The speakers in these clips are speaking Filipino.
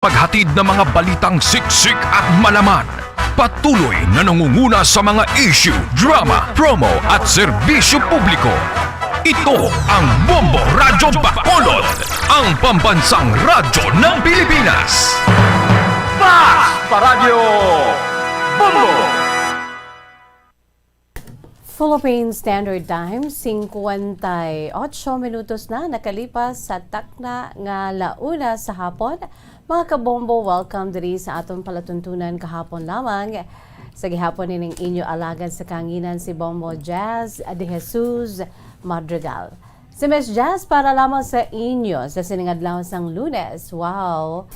Paghatid ng mga balitang siksik at malaman. Patuloy na nangunguna sa mga issue, drama, promo at serbisyo publiko. Ito ang Bombo Radyo Bacolod, ang pambansang radyo ng Pilipinas. Paradyo Bombo! Philippine Standard Time, 58 minutos na nakalipas sa takna nga launa sa hapon. Mga kabombo, welcome diri sa atong palatuntunan kahapon lamang. Sa gihapon nining inyo alagad sa kanginan si Bombo Jazz de Jesus Madrigal. Si Miss Jazz para lamang sa inyo sa siningadlaw sang Lunes. Wow!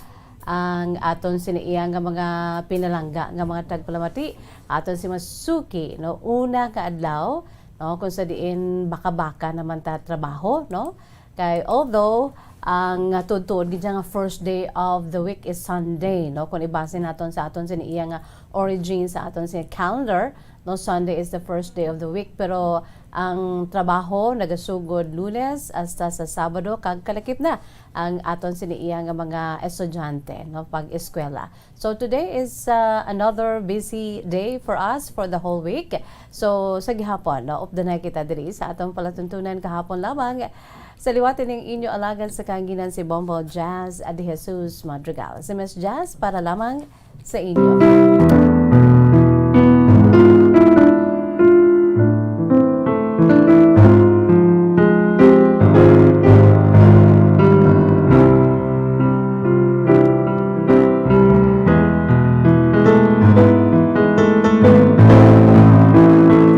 Ang aton siniiyang nga mga pinalangga nga mga tagpalamati aton si Masuki no una ka adlaw no kung sa diin baka-baka naman ta trabaho no kay although ang tuod gid nga first day of the week is Sunday no kung ibase naton sa aton siniiyang nga origin sa aton sa calendar no Sunday is the first day of the week pero ang trabaho nagasugod Lunes hasta sa Sabado kag kalakip na ang aton siniiya nga mga estudyante no pag-eskwela. So today is another busy day for us for the whole week. So sa gihapon no updanay kita diri sa atong palatuntunan kahapon lamang sa liwatin ng inyo alagan sa kanginan si Bombo Jazz de Jesus Madrigal. Si Miss Jazz para lamang sa inyo.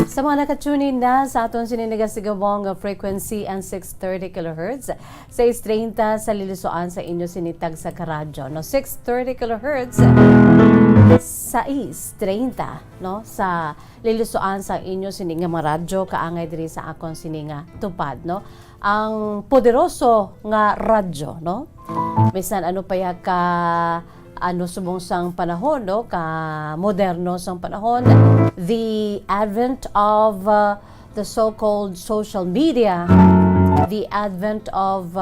Sa mga nakatunin na sa aton sininigasigawang frequency and 630 kHz, 630 sa lilusoan sa inyo sinitag sa karadyo. No, 630 kHz, 630 no, sa lilusoan sa inyo sininga maradyo kaangay diri sa akong sininga tupad. No? Ang poderoso nga radyo. No? Bisan ano pa ya ka subong sang panahon, no? Ka-moderno sang panahon, the advent of the so-called social media, the advent of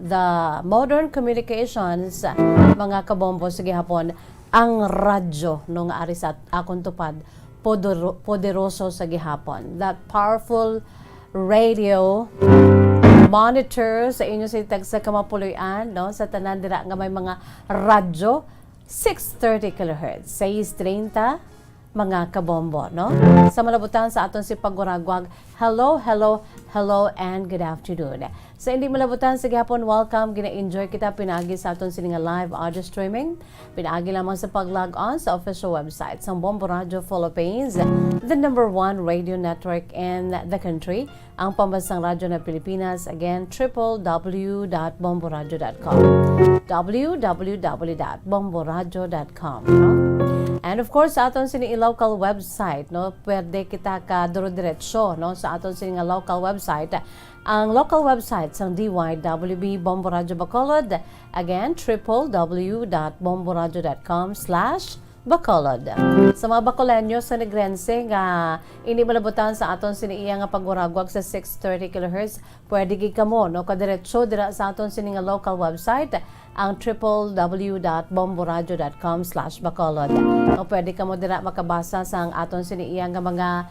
the modern communications, mga kabombo, sige hapon, ang radyo, no nga ari sa akong tupad, poderoso sa gihapon. That powerful radio monitor sa inyo sa tag sa kamapuloyan, no? Sa tanan dira nga may mga radyo, 630 kHz, 630 mga kabombo, no? Sa malabutan sa aton si Paguragwag, hello, and good afternoon. Sa hindi malabutan sa gihapon, welcome, gina-enjoy kita, pinagi sa aton sininga live audio streaming, pinagi lamang sa pag-log on sa official website sa Bombo Radio Philippines, the #1 radio network in the country, ang pambansang radyo ng Pilipinas, again, www.bomboradio.com, www.bomboradio.com, no? And of course, sa aton sini local website, no, pwede kita ka duro-diretso, no, sa aton sini nga local website. Ang local website sang DYWB Bombo Radio Bacolod, again, www.bomboradio.com/Bacolod. Sa mga Bacoleño sa Negrense nga ini malabutan sa aton siniiya nga paguragwag sa 630 kHz, pwede gid kamo no kadiretso dira sa aton sini nga local website ang www.bomboradio.com/Bacolod. No pwede kamo dira makabasa sa aton siniiya nga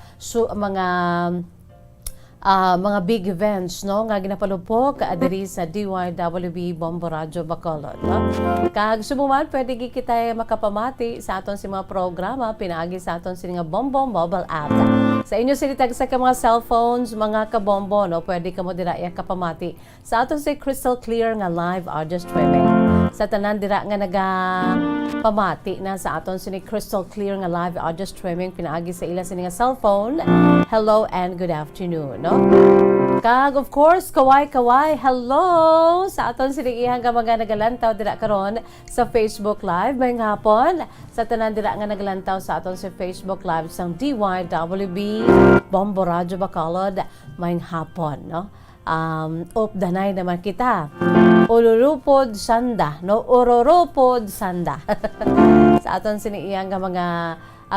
mga big events no nga ginapalupok diri sa DYWB Bombo Radio Bacolod, no? Kag sumuman pwede gi kita makapamati sa aton si mga programa pinaagi sa aton si nga Bombo mobile app. Sa inyo sinitag sa mga cellphones mga kabombo no pwede kamo dira kapamati sa aton si crystal clear nga live audio streaming. Sa tanan dira nga pamati na sa aton sini crystal clear nga live audio streaming pinaagi sa ila sini nga cellphone. Hello and good afternoon, no? Kag of course kaway hello sa aton sini ihang nga mga nagalantaw dira karon sa Facebook Live may hapon sa tanan dira nga nagalantaw sa aton sa Facebook Live sang DYWB Bombo Radio Bacolod may hapon, no? Updanay naman kita. Ururupod sanda, no? Ururupod sanda. Sa aton siniiyang nga mga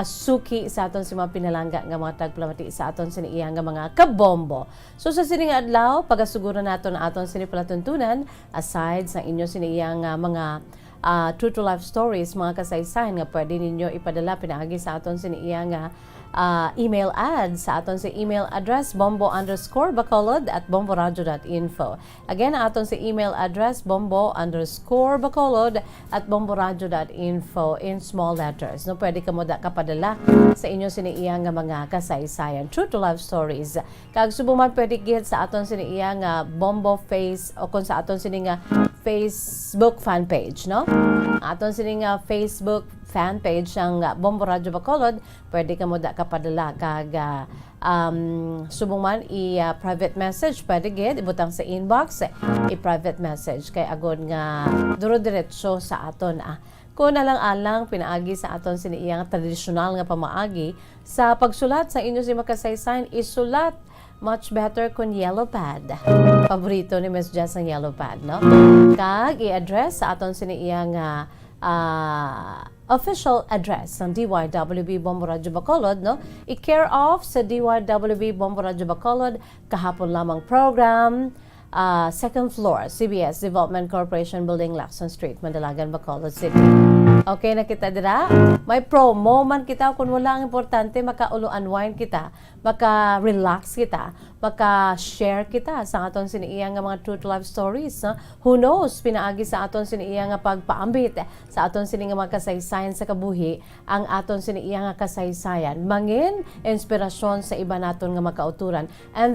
suki sa aton si mga pinalangga nga mga tagplamati sa aton siniiyang nga mga kabombo. So sa sining adlaw, pagasuguro naton aton sini palatuntunan aside sa inyo siniiyang mga true to life stories, mga kasaysayan nga pwede ninyo ipadala pinaagi sa aton siniya nga email ad sa aton sa email address bombo_bacolod@bomboradio.info. Again, aton sa email address bombo_bacolod@bomboradio.info in small letters. No, pwede ka mo da kapadala sa inyo siniya nga mga kasaysayan, true to life stories. Kag subuman pwede gihit sa aton siniya nga Bombo Face o kung sa aton sini nga Facebook fan page, no? Aton sini nga Facebook fan page ang Bombo Radio Bacolod, pwede ka mo da kapadala kag subong man i-private message, pwede gid ibutang sa inbox, i-private message kay agod nga duro diretso sa aton Kung nalang-alang pinaagi sa aton siniyang tradisyonal nga pamaagi sa pagsulat sa inyo si makasaysayan, isulat much better kung yellow pad. Paborito ni Miss Jess ang yellow pad, no? Kag i-address sa aton siniyang official address ng DYWB Bombo Radio Bacolod, no? I-care off sa DYWB Bombo Radio Bacolod, kahapon lamang program, second floor, CBS Development Corporation Building, Lacson Street, Mandalagan, Bacolod City. Okay na kita dira? May promo man kita kung wala ang importante, maka-ulo-unwind kita, maka-relax kita, maka-share kita sa aton siniya nga mga true to life stories. No? Who knows, pinaagi sa aton siniya nga pagpaambit sa aton siniya nga mga kasaysayan sa kabuhi, ang aton siniya nga kasaysayan. Mangin, inspirasyon sa iba naton nga makauturan. And